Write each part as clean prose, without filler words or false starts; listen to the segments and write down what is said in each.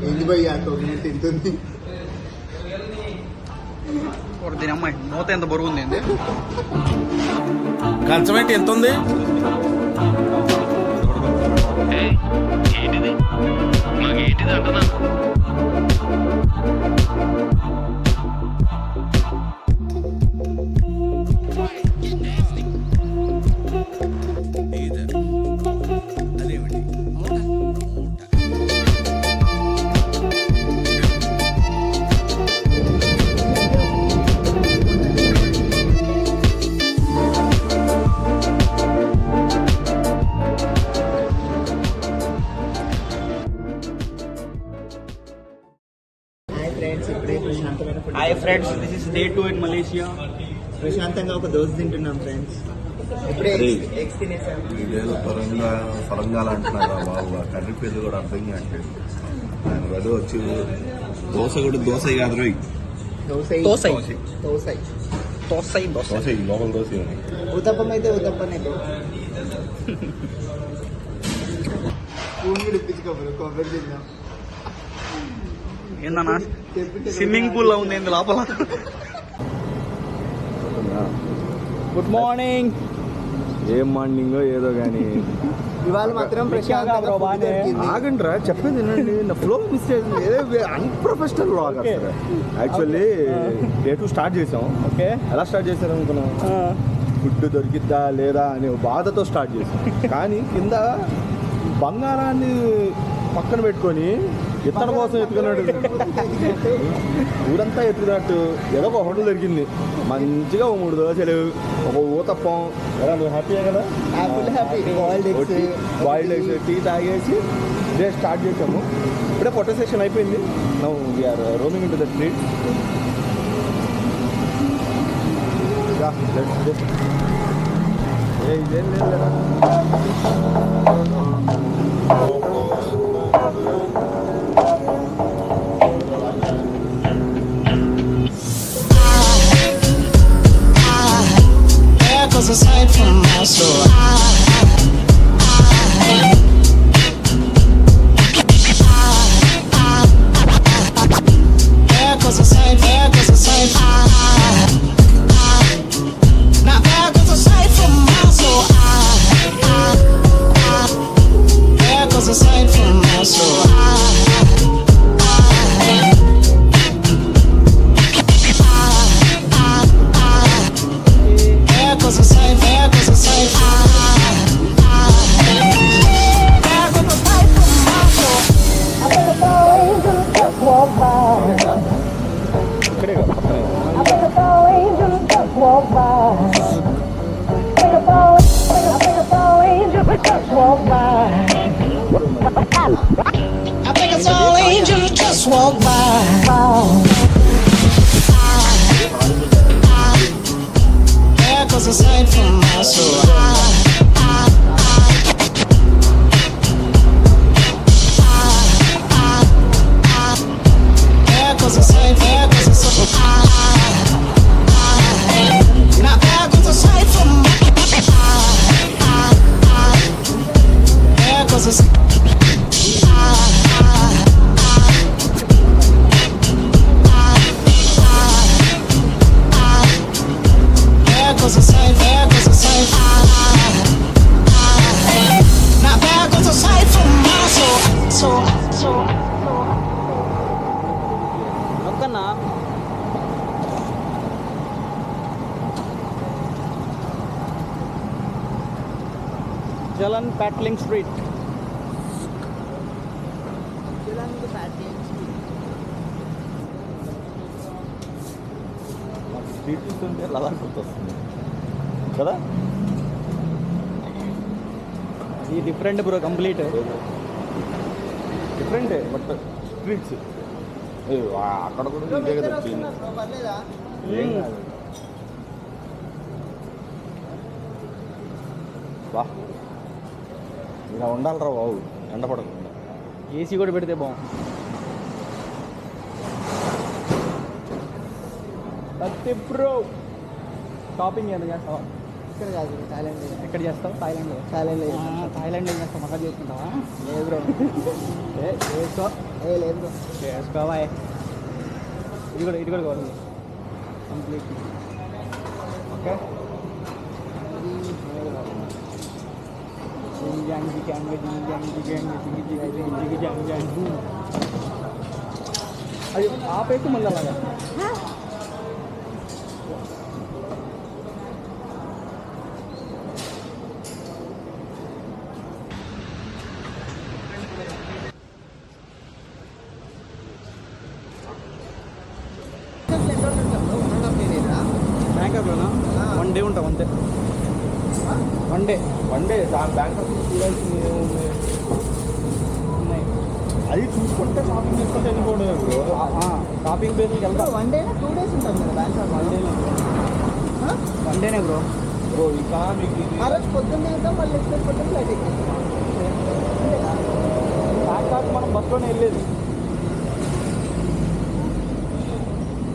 ఏంది భయ్యా కోకోనట్ తింటుంది దీని అమ్మాయి మూత ఎంత బరువు ఉంది ఏంది కంచమేంటి ఎంత ఉంది ఏంటిది మాకేంటిది అంటున్నా hi friends, this is day 2 in Malaysia. ప్రశాంతంగా ఒక దోశ తింటున్నాం ఫ్రెండ్స్. ఇప్పుడే ఎగ్స్ తినేసాం. ఇదేదో సొరంగాలు అంటున్నారా బాబు, కర్రీ పేర్లు కూడా అర్థం కావట్లేదు. ఆయన ఏదో వచ్చి దోశ కూడా దోశ కాదు రోయ్, దోశ లోపల దోశ ఉతప్పం అయితే ఉతప్పనే పూలు ఇప్పించుకోరు కొబ్బరి తిన్నాం. ఏందన్నా స్విమ్మింగ్ పూల్ లో ఉంది ఏంది లోపల. Good morning. ఏం మార్నింగ్ ఏదో కానీ ఇవాళ మాత్రం ఆగండ్రా చెప్పేది వినండి. నా ఫ్లో మిస్ చేసింది, ఏదో అన్ప్రొఫెషనల్ లాగ్ అసలు. యాక్చువల్లీ డే 2 స్టార్ట్ చేసాం. ఓకే, ఎలా స్టార్ట్ చేశారు అనుకున్నాం, ఫుడ్ దొరికిద్దా లేదా అనే బాధతో స్టార్ట్ చేసాం. కానీ కింద బంగారాన్ని పక్కన పెట్టుకొని ఇత్తడి కోసం ఎత్తుకున్నాడు, ఊరంతా ఎత్తుకున్నట్టు. ఏదో ఒక హోటల్ దొరికింది, మంచిగా 3 దోశలు, ఒక ఊతప్పం. ఎలా నువ్వు హ్యాపీయే కదా? బాయిల్డ్ ఎగ్స్, టీ తాగేసి డే స్టార్ట్ చేసాము. ఇప్పుడే ఫోటో సెషన్ అయిపోయింది. Now we are roaming in to the street. ఇదేం లేదు లేదా aside from my soul. There goes a sight, there goes a sight. Now there goes a sight from my soul. There goes a sight from my soul. I think it's all angels just walk by. There goes a sight from my soul. There goes a sight, there goes a sight. Now there goes a sight from my soul. There goes a sight. There goes a sight, there goes a sight. Now there goes a sight from my soul. నొక్కన్నా. Jalan Petaling street. Street చూస్తుంటే లదాఖ్ గుర్తొస్తుంది కదా. ఇది different bro, complete డిఫరెంటే but streets అక్కడ కూడా ఇదే కదా వచ్చింది. ఏం కాదు. వా ఇలా ఉండాలిరా బాబు, ఎండ పడకుండా. ఏసీ కూడా పెడితే బాగుంది. బ్రో షాపింగ్ ఎంత చేస్తావా? ఇక్కడ కాదు థాయిలాండ్ ఎక్కడ చేస్తావు? థాయిలాండ్లో. థాయిలాండ్ థాయిలాండ్లో ఏం చేస్తావు? మసాజ్ చేసుకుంటావా? లేదు బ్రో చేసుకో. లేదు బ్రో చేసుకోవా? ఇది కూడా కావాలి కంప్లీట్. ఓకే అది ఆపేసి మళ్ళీ అలాగా. బ్యాంకాక్లోనా? 1 డే ఉంటాం అంతే. 1 డే. బ్యాంకాక్ చూడాల్సింది ఏముంది? ఉన్నాయి. అది చూసుకుంటే షాపింగ్ చేసుకుంటే వెళ్ళిపోవడమే బ్రో. షాపింగ్ ప్లేస్కి వెళ్తాం. 1 డే 2 days ఉంటాం కదా బ్యాంకాక్ 1 డేనే. 1 డేనే బ్రో. బ్రో ఇంకా మీకు ఇది ఆ రోజు పొద్దున్న దిగుతాం మళ్ళీ నెక్స్ట్ పొద్దున్న ఫ్లైట్ ఎక్కిస్తాం బ్యాంకాక్ మనం బస్లోనే వెళ్ళేది.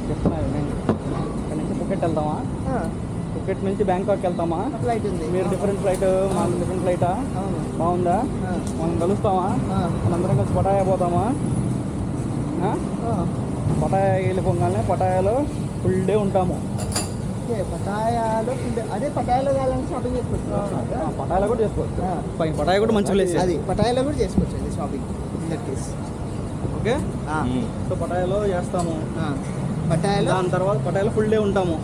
చెప్తున్నాను నేను. ఇక్కడ నుంచి ఫుకెట్ వెళ్తామా? ఫుకెట్ నుంచి బ్యాంకాక్ వెళ్తామా? ఫ్లైట్ ఉంది మీరు డిఫరెంట్ ఫ్లైట్, మనం డిఫరెంట్ ఫ్లైటా? అవును బాగుందా? మనం కలుస్తామా? మనందరం కలిసి పటాయా పోతామా? పటాయా వెళ్ళిపోగానే పటాయాలో ఫుల్ డే ఉంటాము. ఓకే పటాయాలో అదే పటాయాలో కావాలని షాపింగ్ చేసుకోవచ్చు పటాయాలో కూడా చేసుకోవచ్చు. పైన పటాయా కూడా మంచి ప్లేస్. అది పటాయాలో కూడా చేసుకోవచ్చు అది shopping in that case okay. So పటాయాలో చేస్తాము. పటాయాలో దాని తర్వాత పటాయాలో ఫుల్ డే ఉంటాము.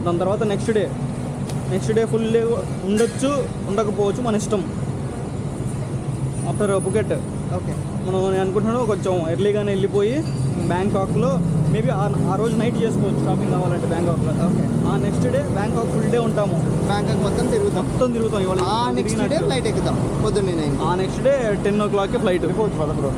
దాని తర్వాత నెక్స్ట్ డే ఫుల్ డే ఉండొచ్చు, ఉండకపోవచ్చు, మన ఇష్టం. ఆఫ్టర్ ఫుకెట్ ఓకే మనం నేను అనుకుంటున్నాను కొంచెం ఎర్లీగానే వెళ్ళిపోయి బ్యాంకాక్లో మేబీ ఆ రోజు నైట్ చేసుకోవచ్చు షాపింగ్ కావాలంటే బ్యాంకాక్లో. ఓకే ఆ next day Bangkok full day ఉంటాము. బ్యాంకాక్ మొత్తం తిరుగుతాం ఇవాళ ఆ నెక్స్ట్ డే ఫ్లైట్ ఎక్కుతాం పొద్దున్నే ఆ నెక్స్ట్ డే 10 o'clock ఫ్లైట్. వెళ్ళిపోవచ్చు పద bro.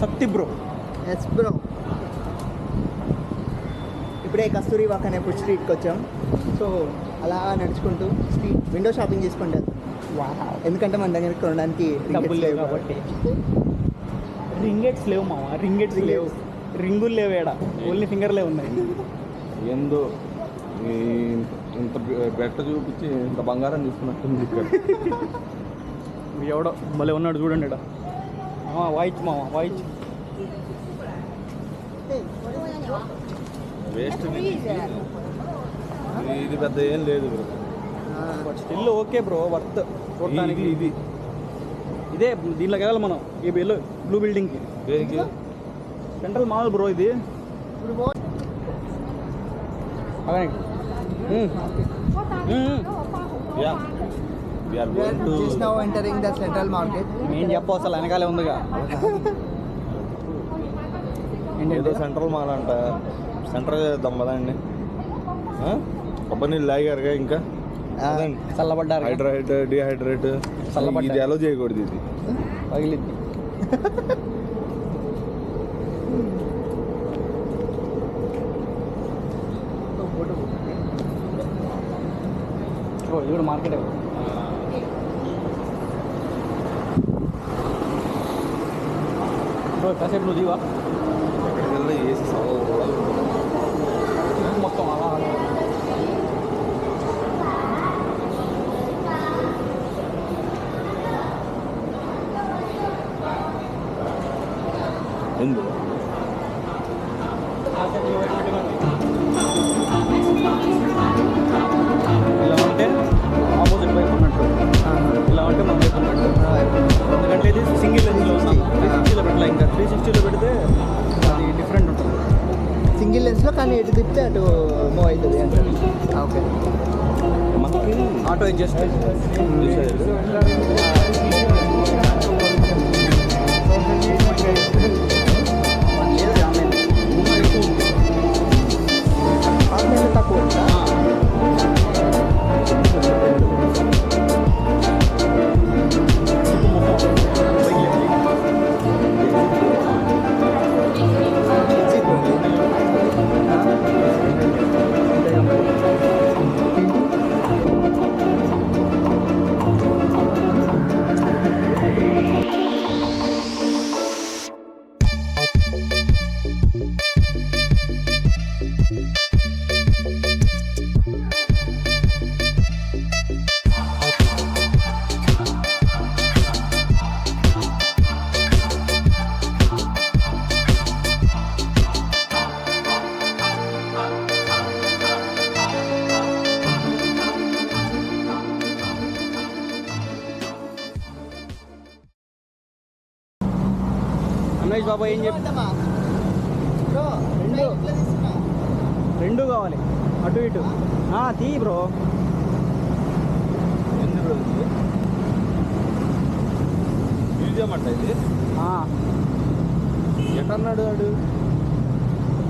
Satti bro. Yes bro ఇప్పుడే కస్తూరి వాక్ అనే ఫుడ్ స్ట్రీట్కి వచ్చాం. సో అలా నడుచుకుంటూ స్ట్రీట్ విండో షాపింగ్ చేసుకుంటే ఎందుకంటే మన దగ్గర కొనడానికి డబ్బులు లేవు కాబట్టి. రింగెట్స్ లేవు మామ, రింగెట్స్ లేవు, రింగులు లేవు, ఏడ ఓన్లీ ఫింగర్లే ఉన్నాయి. ఏందో ఇంత బెట్ట చూపించి ఇంత బంగారం తీసుకున్నట్టుంది ఇక్కడ. ఎవడో భలే ఉన్నాడు చూడండి ఇక్కడ. వాయిచ్ మామ వాయిచ్. వేస్ట్ ఇది పెద్ద ఏం లేదు bro. Still okay bro, worth చూడడానికి. ఇది ఇదే దీంట్లోకి వెళ్ళాలి మనం, ఈ బ్లూ బిల్డింగ్కి. దేనికి? సెంట్రల్ మాల్ బ్రో ఇది. అలాగే yeah we are going to just now entering the central market. నేను చెప్పు అసలు వెనకాలే ఉందిగా. ఏదో సెంట్రల్ మాల్ అంట. సెంట్రల్ చేద్దాం కదండి. కొబ్బరి నీళ్ళు లాగారుగా ఇంకా చల్లబడ్డారు. హైడ్రేట్ డిహైడ్రేట్ ఇది ఎలా చేయకూడదు, ఇది పగిలిద్ది. ఇది కూడా మార్కెట్. కాసేపు నువ్వు దివా ఎక్కడికి వెళ్ళి వేసి మొత్తం అలా ఎందుకు ఇలా ఉంటే ఆపోజిట్ వైపు ఉన్నట్టు, ఇలా ఉంటే మన వైపు ఉన్నట్టు. ఎందుకంటే ఇది సింగిల్ లెన్స్లో ఉన్నాం. 360లో పెట్టలే, ఇంకా 360లో పెడితే అది డిఫరెంట్ ఉంటుంది. సింగిల్ లెన్స్లో కానీ ఎటు తిప్పితే అటు మూవ్ అవుతుంది అంటే. ఓకే మనకి ఆటో అడ్జస్ట్. తక్కువ బాబాయ్ ఏం చెప్పి బ్రో రెండు ఇట్లా తీసుకున్నా. రెండు కావాలి అటు ఇటు తీ బ్రో. ఎందుకు మ్యూజియం అంట ఇది. ఎక్కడన్నాడు వాడు?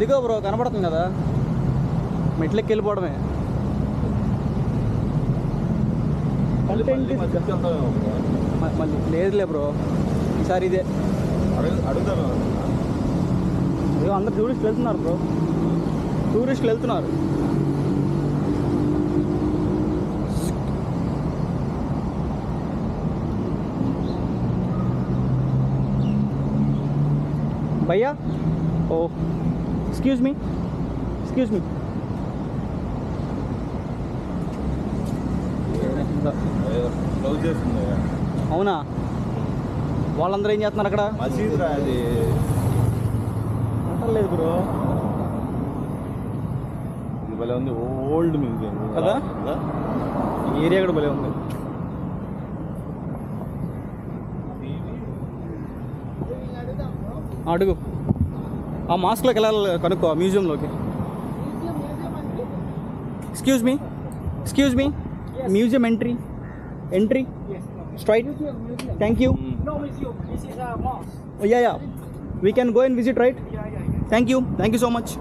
దిగో బ్రో, కనపడుతుంది కదా, మెట్లెక్కి వెళ్ళిపోవడమే. మళ్ళీ మా చర్చ వెళ్తామేమో బ్రో. మళ్ళీ లేదులే బ్రో, ఈసారి ఇదే. అడుగుతాను. ఇదిగో అందరు టూరిస్టులు వెళ్తున్నారు బ్రో, టూరిస్టులు వెళ్తున్నారు. భయ్యా ఓ ఎక్స్క్యూజ్ మీ. క్లోజ్ చేస్తుంది. అవునా, వాళ్ళందరూ ఏం చేస్తున్నారు అక్కడ? మసీద్ రా అది. అంటలేదు బ్రో ఇది భలే ఉంది, ఓల్డ్ మ్యూజియం కదా? ఈ ఏరియా కూడా భలే ఉంది. అడుగు, ఆ మాస్క్లోకి వెళ్ళాలి కనుక్కో, ఆ మ్యూజియంలోకి. Excuse me museum entry straight. Thank you. Yeah we can go and visit right. Thank you so much.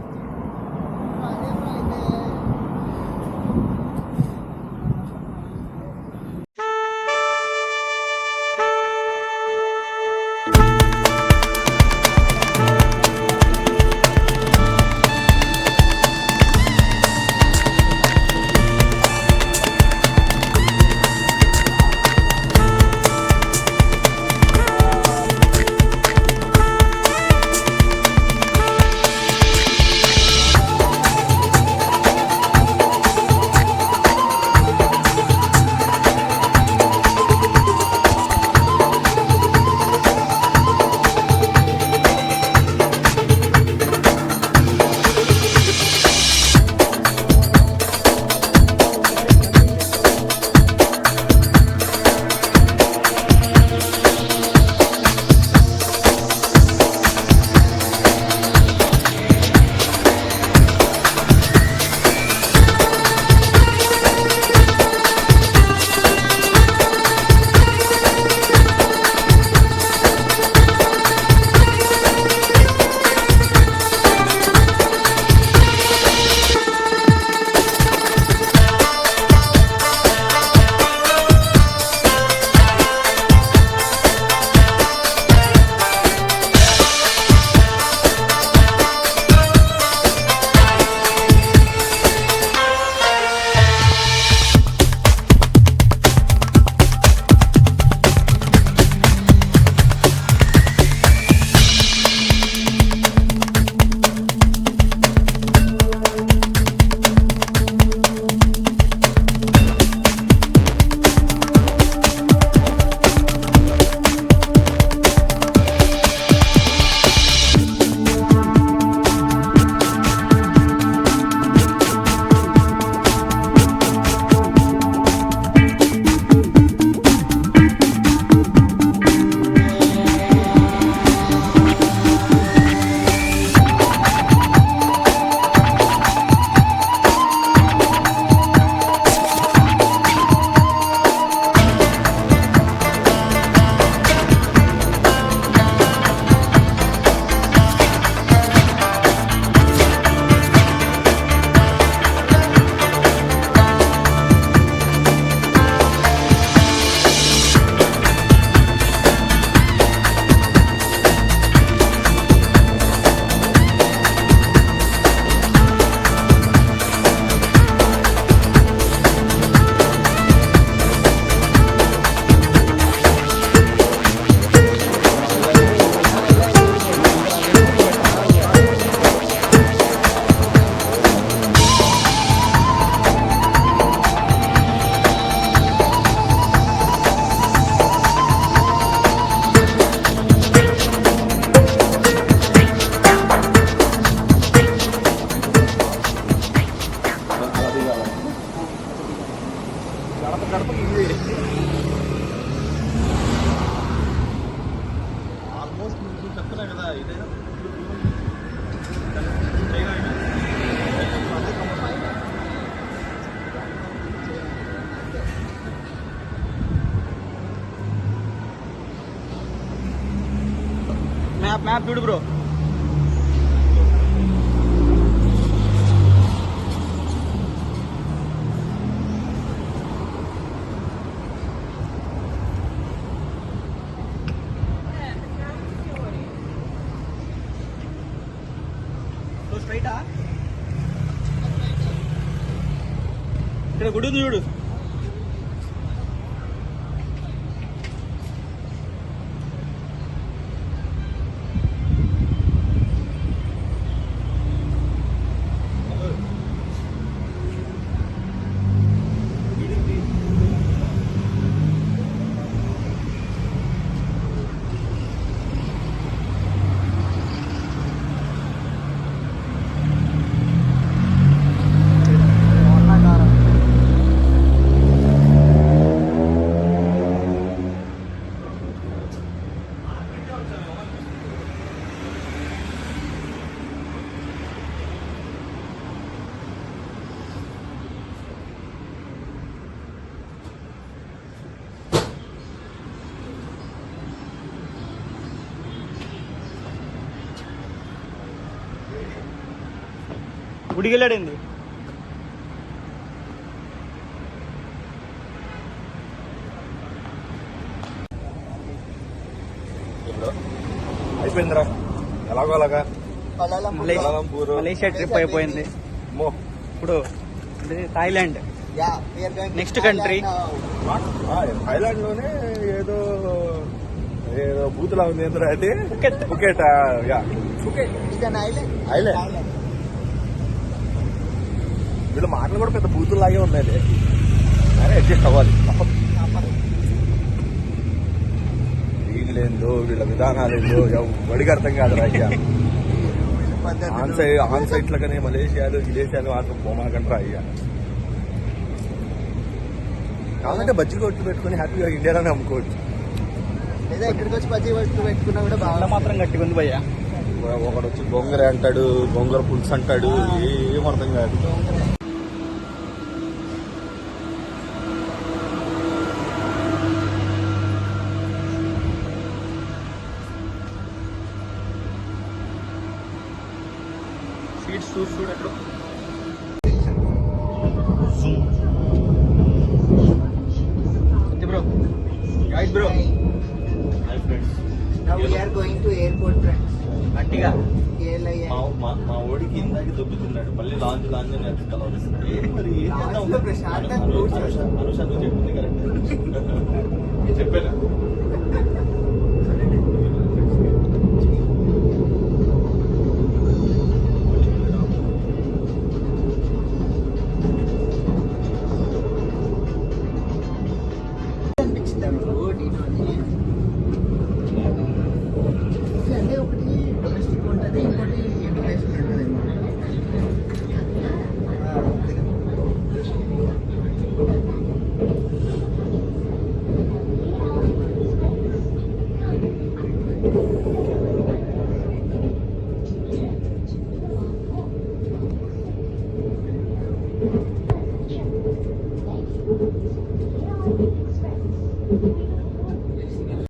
Map చూడు బ్రో. స్ట్రైటా ఇక్కడ గుడి ఉంది చూడు. గుడికి వెళ్ళాడండి. అయిపోయిందిరా ఎలాగో అలాగా. Kuala మలేషియా ట్రిప్ అయిపోయింది. మో ఇప్పుడు Thailand Yeah, we are going to Next Thailand country. now. Thailand లోనే ఏదో ఏదో బూతులా ఉంది ఏంటో అయితే Phuket. Phuket yeah Phuket It's an island. Island. వీళ్ళ మాటలు కూడా పెద్ద బూతుల్లాగే ఉన్నాయి. కానీ అడ్జస్ట్ అవ్వాలి తప్పదు. వీళ్ళేందో వీళ్ళ విధానాలేందో వడిగా అర్థం కాదురా అయ్యా. ఆన్ సైట్ లగానే మలేషియాలు విదేశాలు మాత్రం పోమాకంటారా అయ్యా. కావాలంటే బజ్జీ కొట్టు పెట్టుకుని హ్యాపీగా ఇండియాలోనే అమ్ముకోవచ్చు. లేదా ఇక్కడికి వచ్చి బజ్జీ పట్టు పెట్టుకున్నా కూడా వాళ్ళ బాగా మాత్రం గట్టిగా ఉంది భయ్యా. ఒకడు వచ్చి గొంగర అంటాడు, గొంగర పులుసు అంటాడు, ఏం అర్థం కాదు. సీట్స్ చూడు ఎక్కడ. Bro guide bro. Now we are going to airport, friends. గట్టిగా KLIA. మా ఓడికి ఇందాక దొబ్బుతున్నాడు మళ్ళీ లాంజ్ లాంజ్ అని అది కలవాలి. మరి ఏం చేద్దాం? లాంజ్లో ప్రశాంతంగా కూర్చోవచ్చు. అనుష నువ్వు చెప్పింది కరెక్ట్ చెప్పాను.